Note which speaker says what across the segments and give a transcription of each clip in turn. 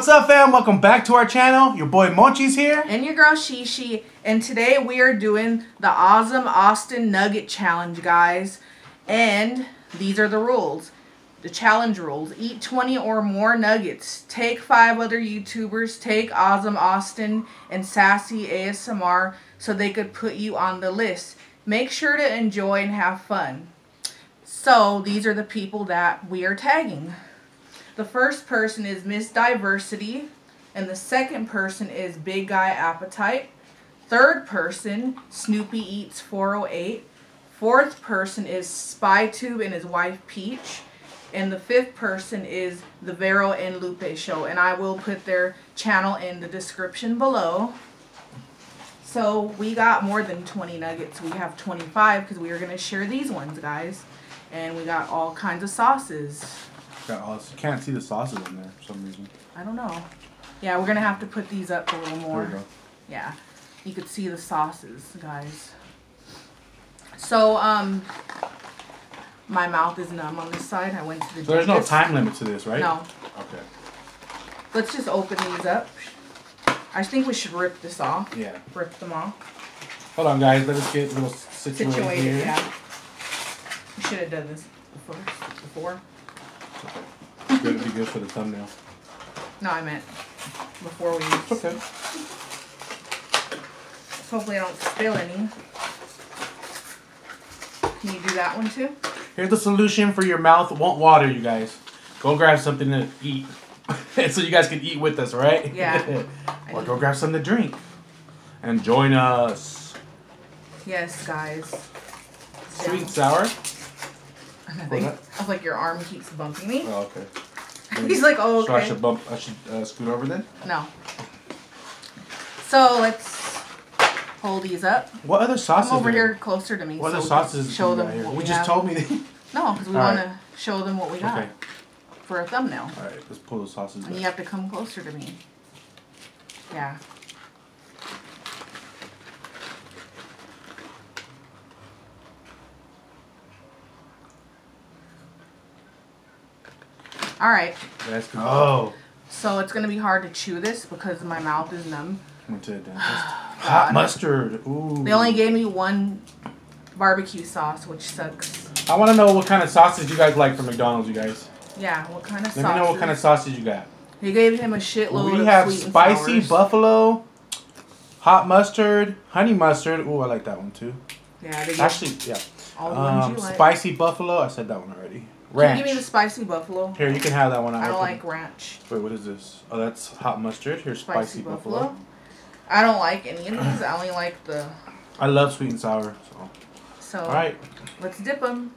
Speaker 1: What's up, fam? Welcome back to our channel. Your boy Mochi's here.
Speaker 2: And your girl Shishi. And today we are doing the AuzSome Austin Nugget Challenge, guys. And these are the rules. The challenge rules. Eat 20 or more nuggets. Take 5 other YouTubers. Take AuzSome Austin and Sassy ASMR so they could put you on the list. Make sure to enjoy and have fun. So these are the people that we are tagging. The first person is Miss Diversity, and the second person is Big Guy Appetite. Third person, Snoopy Eats 408. Fourth person is SpyTube and his wife Peach. And the fifth person is the Vero and Lupe Show. And I will put their channel in the description below. So we got more than 20 nuggets. We have 25 because we are going to share these ones, guys. And we got all kinds of sauces.
Speaker 1: You can't see the sauces in there for some reason.
Speaker 2: I don't know. Yeah, we're going to have to put these up a little more.
Speaker 1: There we go.
Speaker 2: Yeah. You could see the sauces, guys. So, my mouth is numb on this side. I went to the
Speaker 1: So there's no time limit to this, right?
Speaker 2: No.
Speaker 1: Okay.
Speaker 2: Let's just open these up. I think we should rip this off.
Speaker 1: Yeah.
Speaker 2: Rip them off.
Speaker 1: Hold on, guys. Let us get a little situated here.
Speaker 2: Yeah. We should have done this before.
Speaker 1: Okay. It's going to be good for the thumbnail.
Speaker 2: No, I meant before we...
Speaker 1: It's okay.
Speaker 2: Hopefully I don't spill any. Can you do that one too?
Speaker 1: Here's the solution for your mouth won't water, you guys. Go grab something to eat. So you guys can eat with us, right?
Speaker 2: Yeah.
Speaker 1: Or go grab something to drink. And join us.
Speaker 2: Yes, guys.
Speaker 1: Sweet and sour?
Speaker 2: I was like, your arm keeps bumping me.
Speaker 1: Oh, okay.
Speaker 2: He's like, oh, okay.
Speaker 1: So I should scoot over then?
Speaker 2: No. So let's hold these up.
Speaker 1: What other sauces?
Speaker 2: Come over here closer to me.
Speaker 1: What other
Speaker 2: so
Speaker 1: sauces?
Speaker 2: Show them what
Speaker 1: we
Speaker 2: we
Speaker 1: just
Speaker 2: have.
Speaker 1: told me.
Speaker 2: No, because we want to show them what we got for a thumbnail.
Speaker 1: All right, let's pull the sauces.
Speaker 2: And you have to come closer to me. Yeah. All right.
Speaker 1: That's good. Oh.
Speaker 2: So it's going to be hard to chew this because my mouth is numb.
Speaker 1: Went to the dentist. Hot mustard. Ooh.
Speaker 2: They only gave me one barbecue sauce, which sucks.
Speaker 1: I want to know what kind of sausage you guys like from McDonald's, you guys.
Speaker 2: Yeah, what kind of
Speaker 1: Let me know what kind of sausage you got.
Speaker 2: They gave him a shitload
Speaker 1: We
Speaker 2: of
Speaker 1: have
Speaker 2: sweet and
Speaker 1: spicy
Speaker 2: sours.
Speaker 1: buffalo, hot mustard, honey mustard. Ooh, I like that one too.
Speaker 2: Yeah, they
Speaker 1: Actually, yeah.
Speaker 2: all the ones you like.
Speaker 1: Spicy buffalo. I said that one already.
Speaker 2: Ranch. Can you give me the spicy buffalo?
Speaker 1: Here, you can have that one.
Speaker 2: I don't like ranch.
Speaker 1: Wait, what is this? Oh, that's hot mustard. Here's spicy buffalo.
Speaker 2: I don't like any of these. I only like the...
Speaker 1: I love sweet and sour. So all right.
Speaker 2: Let's dip them.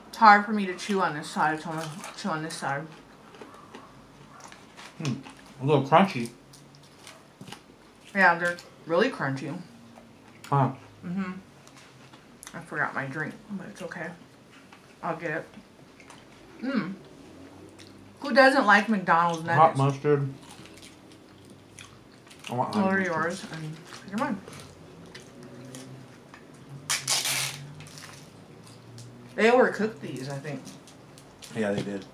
Speaker 2: It's hard for me to chew on this side. I want to chew on this side.
Speaker 1: A little crunchy.
Speaker 2: Yeah, they're really crunchy.
Speaker 1: Huh.
Speaker 2: Mm-hmm. I forgot my drink, but it's okay. I'll get it. Mmm. Who doesn't like McDonald's nuggets?
Speaker 1: Hot mustard. I want
Speaker 2: what are yours? And you're mine. They overcooked these, I think.
Speaker 1: Yeah, they did.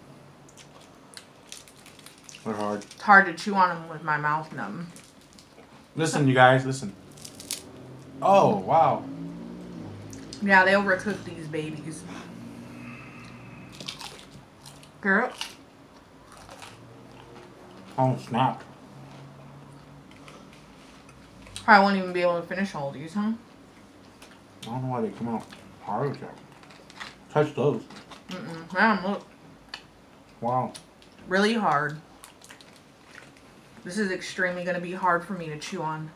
Speaker 1: They're hard.
Speaker 2: It's hard to chew on them with my mouth numb.
Speaker 1: Listen, you guys, listen. Oh, wow.
Speaker 2: Yeah, they overcooked these babies. Girl.
Speaker 1: Oh, snap.
Speaker 2: I won't even be able to finish all these, huh?
Speaker 1: I don't know why they come out hard. Touch those.
Speaker 2: Man, look.
Speaker 1: Wow.
Speaker 2: Really hard. This is extremely going to be hard for me to chew on.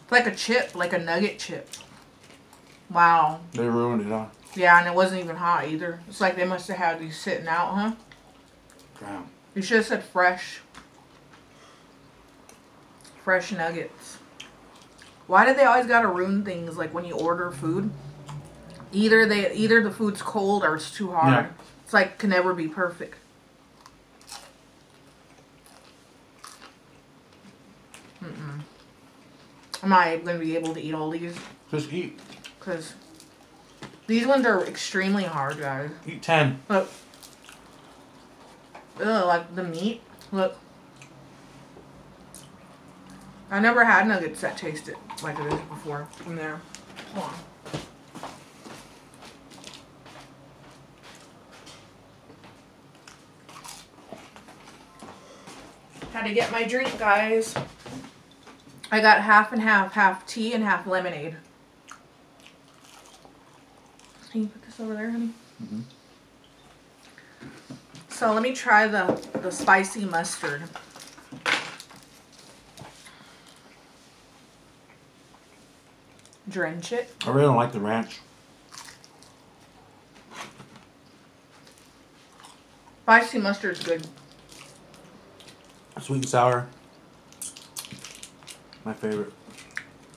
Speaker 2: It's like a chip, like a nugget chip. Wow.
Speaker 1: They ruined it, huh?
Speaker 2: Yeah, and it wasn't even hot either. It's like they must have had these sitting out, huh?
Speaker 1: Damn.
Speaker 2: You should have said fresh. Fresh nuggets. Why do they always gotta ruin things like when you order food? Either the food's cold or it's too hard. Yeah. It's like can never be perfect. Am I going to be able to eat all these?
Speaker 1: Just eat.
Speaker 2: Because These ones are extremely hard, guys.
Speaker 1: Eat 10.
Speaker 2: Look. Ugh, like the meat. Look. I never had nuggets that tasted like it is before from there. Hold on. Had to get my drink, guys. I got half and half tea and half lemonade. Can you put this over there, honey?
Speaker 1: Mm-hmm.
Speaker 2: So let me try the spicy mustard. Drench it.
Speaker 1: I really don't like the ranch.
Speaker 2: Spicy mustard's good.
Speaker 1: Sweet and sour. My favorite.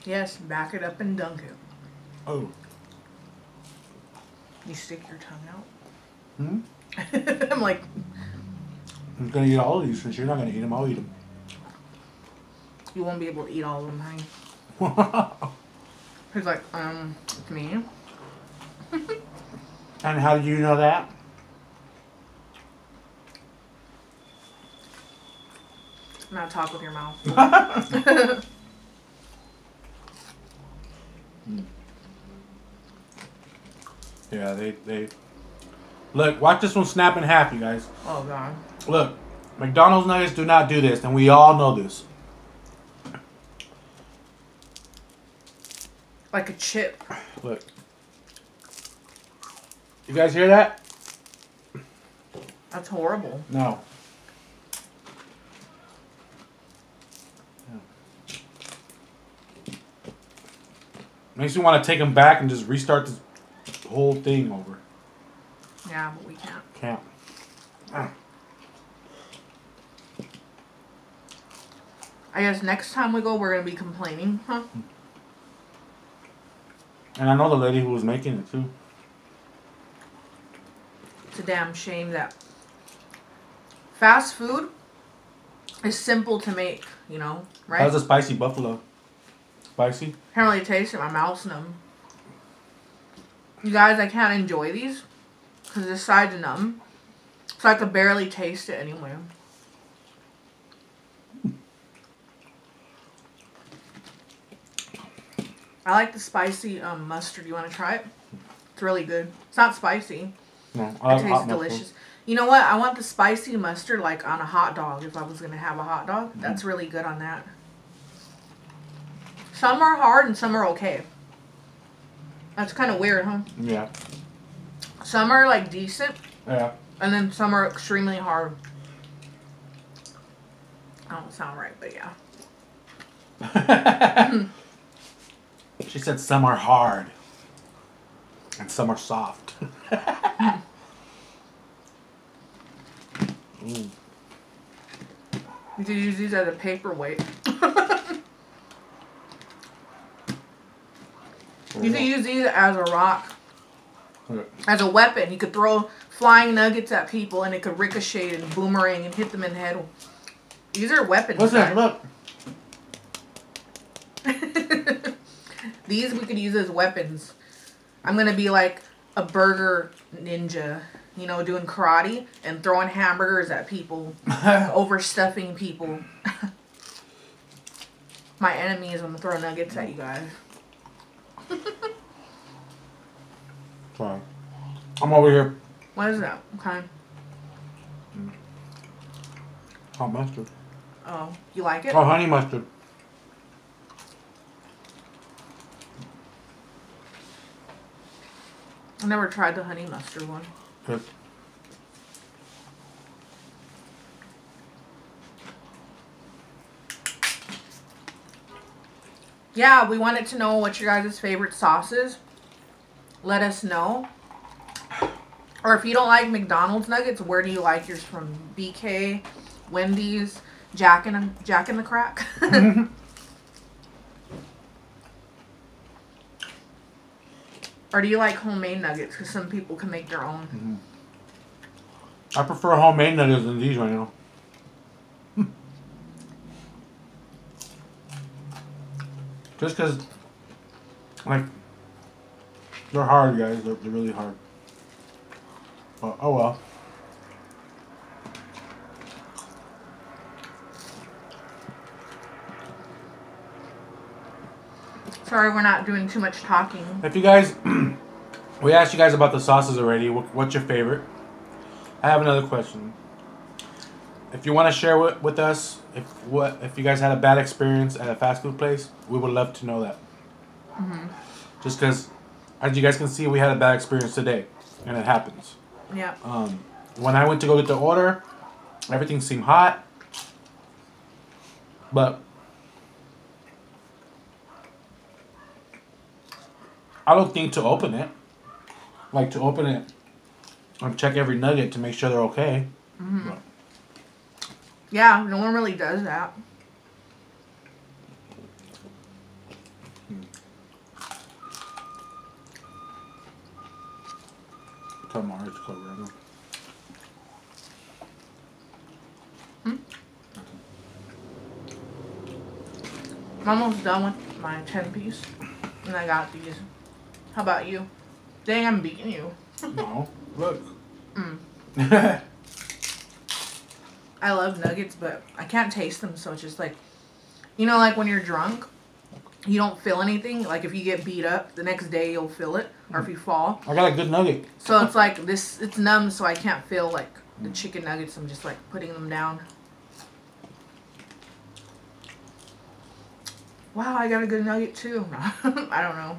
Speaker 2: Yes, back it up and dunk it.
Speaker 1: Oh.
Speaker 2: You stick your tongue out.
Speaker 1: Hmm?
Speaker 2: I'm like,
Speaker 1: I'm gonna eat all of these since you're not gonna eat them. I'll eat them.
Speaker 2: you won't be able to eat all of them, honey. He's like, me?
Speaker 1: And how do you know that?
Speaker 2: Now talk with your mouth.
Speaker 1: Yeah, they look, watch this one snap in half, you guys.
Speaker 2: Oh, God.
Speaker 1: Look, McDonald's nuggets do not do this, and we all know this.
Speaker 2: Like a chip.
Speaker 1: Look. You guys hear that?
Speaker 2: That's horrible.
Speaker 1: No. Makes me want to take them back and just restart this whole thing over.
Speaker 2: Yeah, but we can't.
Speaker 1: Can't.
Speaker 2: I guess next time we go, we're going to be complaining, huh?
Speaker 1: And I know the lady who was making it too.
Speaker 2: It's a damn shame that fast food is simple to make, you know, right?
Speaker 1: How's the spicy buffalo? Spicy?
Speaker 2: Can't really taste it. My mouth's numb. You guys, I can't enjoy these because this side's numb. So I could barely taste it anyway. I like the spicy mustard. You want to try it? It's really good. It's not spicy.
Speaker 1: No,
Speaker 2: It tastes delicious. You know what? I want the spicy mustard like on a hot dog if I was going to have a hot dog. That's really good on that. Some are hard and some are okay. That's kind of weird, huh?
Speaker 1: Yeah.
Speaker 2: Some are like decent.
Speaker 1: Yeah.
Speaker 2: And then some are extremely hard. I don't sound right, but yeah.
Speaker 1: She said some are hard. And some are soft.
Speaker 2: You could use these as a paperweight. You could use these as a rock. As a weapon. You could throw flying nuggets at people and it could ricochet and boomerang and hit them in the head. These are weapons.
Speaker 1: What's that? Look.
Speaker 2: These we could use as weapons. I'm going to be like a burger ninja. You know, doing karate and throwing hamburgers at people. Overstuffing people. My enemy is going to throw nuggets at you guys.
Speaker 1: Sorry. I'm over here.
Speaker 2: What is that? Okay.
Speaker 1: Hot mustard.
Speaker 2: Oh, you like it?
Speaker 1: Oh, honey mustard.
Speaker 2: I never tried the honey mustard one.
Speaker 1: Good.
Speaker 2: Yeah, we wanted to know what your guys' favorite sauce is. Let us know. Or if you don't like McDonald's nuggets, where do you like yours from? BK, Wendy's, Jack in the Crack? Or do you like homemade nuggets? Because some people can make their own.
Speaker 1: Mm-hmm. I prefer homemade nuggets than these right now. Just because, like, They're hard, guys. They're really hard. But, oh well.
Speaker 2: Sorry, we're not doing too much talking.
Speaker 1: If you guys, we asked you guys about the sauces already. What's your favorite? I have another question. If you want to share with us, if you guys had a bad experience at a fast food place, we would love to know that. Just because, as you guys can see, we had a bad experience today, and it happens.
Speaker 2: Yeah.
Speaker 1: When I went to go get the order, everything seemed hot, but I don't think to open it, like to open it and check every nugget to make sure they're okay. But,
Speaker 2: yeah, no one really does that.
Speaker 1: Come on, it's covered right now.
Speaker 2: I'm almost done with my 10-piece. And I got these. How about you? Dang, I'm beating you.
Speaker 1: No, look.
Speaker 2: I love nuggets, but I can't taste them, so it's just like, you know, like when you're drunk, you don't feel anything. Like if you get beat up, the next day you'll feel it, or if you fall.
Speaker 1: I got a good nugget.
Speaker 2: So it's like this, it's numb, so I can't feel like the chicken nuggets. I'm just like putting them down. Wow, I got a good nugget too. I don't know.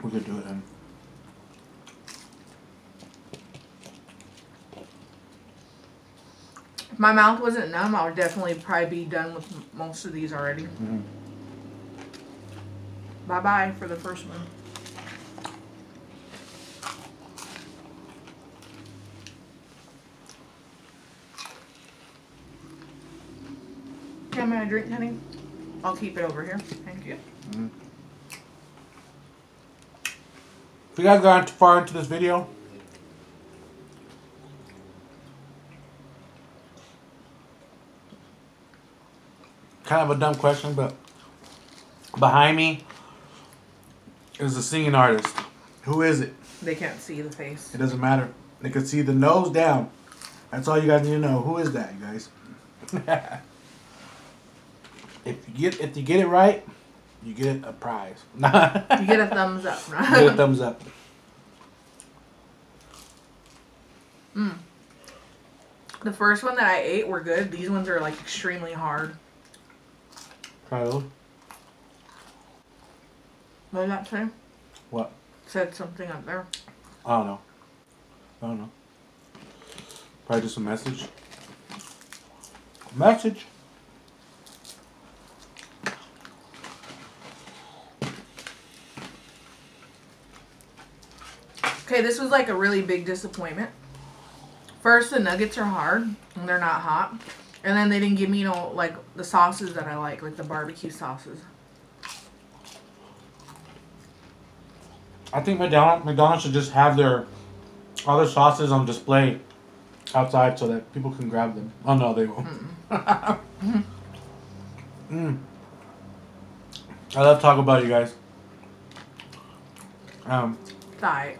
Speaker 1: We could do it then.
Speaker 2: If my mouth wasn't numb, I would definitely probably be done with most of these already. Bye-bye for the first one. Can I drink, honey? I'll keep it over here. Thank you.
Speaker 1: If you guys got too far into this video, kind of a dumb question, but behind me is a singing artist. Who is it?
Speaker 2: They can't see the face.
Speaker 1: It doesn't matter. They can see the nose down. That's all you guys need to know. Who is that, you guys? If you get it right, you get a prize.
Speaker 2: You get a thumbs up.
Speaker 1: You get a thumbs up.
Speaker 2: The first one that I ate were good. These ones are like extremely hard.
Speaker 1: Try those.
Speaker 2: What did that say?
Speaker 1: What?
Speaker 2: Said something up there.
Speaker 1: I don't know. Probably just a message. Message.
Speaker 2: Okay, this was like a really big disappointment. First, the nuggets are hard and they're not hot. And then they didn't give me, you know, like the sauces that I like the barbecue sauces.
Speaker 1: I think McDonald's should just have their other sauces on display outside so that people can grab them. Oh no, they won't. I love Taco Bell, you guys.
Speaker 2: Thigh.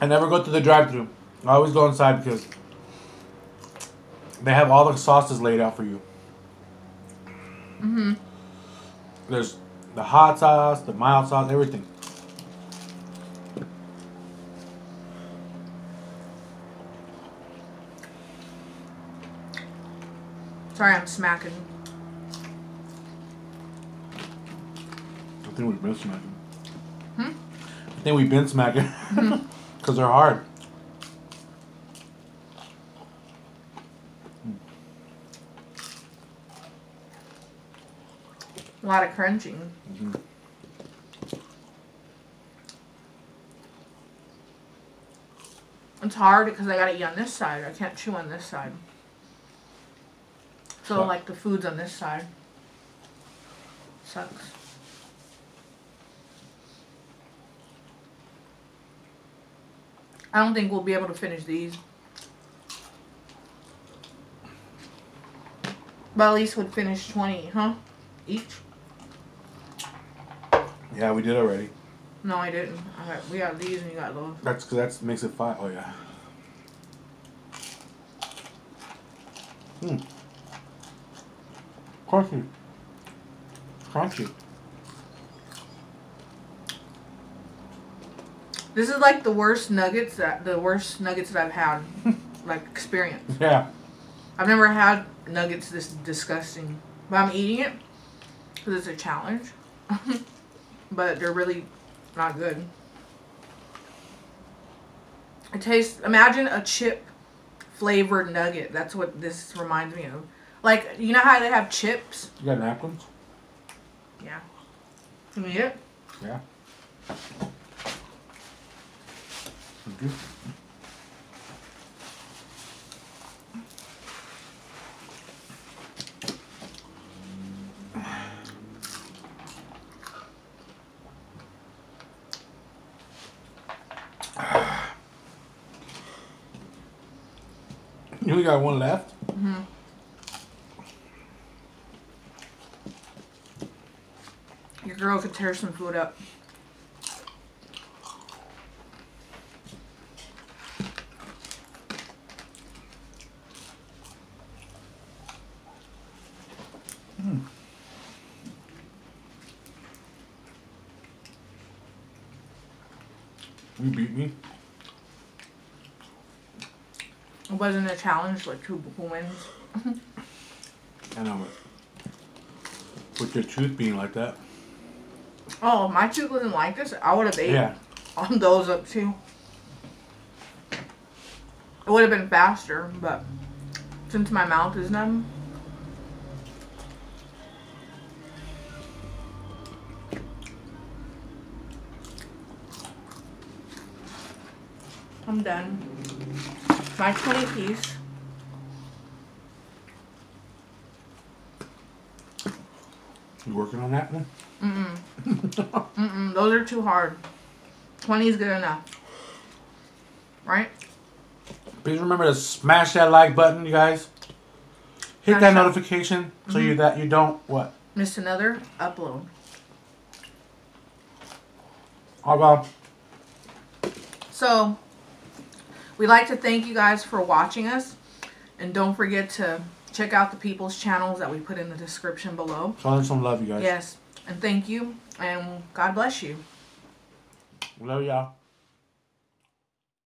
Speaker 1: I never go to the drive-thru. I always go inside because they have all the sauces laid out for you. There's the hot sauce, the mild sauce, everything.
Speaker 2: Sorry, I'm smacking.
Speaker 1: I think we've been smacking. I think we've been smacking. Because they're hard.
Speaker 2: A lot of crunching. It's hard because I gotta eat on this side. I can't chew on this side. So like the food's on this side. Sucks. I don't think we'll be able to finish these. But But at least would finish 20, huh? Each?
Speaker 1: Yeah, we did already.
Speaker 2: No, I didn't. We got these and you got those.
Speaker 1: That's because that makes it 5. Oh, yeah. Crunchy. Crunchy.
Speaker 2: This is like the worst nuggets that I've had, like experience.
Speaker 1: Yeah.
Speaker 2: I've never had nuggets this disgusting, but I'm eating it because it's a challenge. But they're really not good. It tastes. Imagine a chip flavored nugget. That's what this reminds me of. Like, you know how they have chips?
Speaker 1: You got napkins?
Speaker 2: Yeah. Can we eat it?
Speaker 1: Yeah. Thank you. You only got one left?
Speaker 2: Mm-hmm. Your girl could tear some food up.
Speaker 1: You beat me.
Speaker 2: It wasn't a challenge, like who wins.
Speaker 1: I know, but with your tooth being like that.
Speaker 2: Oh, if my tooth wasn't like this, I would have ate on those up too. It would have been faster, but since my mouth is numb. I'm done. My 20 piece.
Speaker 1: You working on that one?
Speaker 2: Those are too hard. 20 is good enough. Right?
Speaker 1: Please remember to smash that like button, you guys. Hit that notification so you don't what?
Speaker 2: Miss another upload.
Speaker 1: I'll go.
Speaker 2: So, we'd like to thank you guys for watching us. And don't forget to check out the people's channels that we put in the description below.
Speaker 1: Show them some love, you guys.
Speaker 2: Yes. And thank you. And God bless you.
Speaker 1: Love y'all.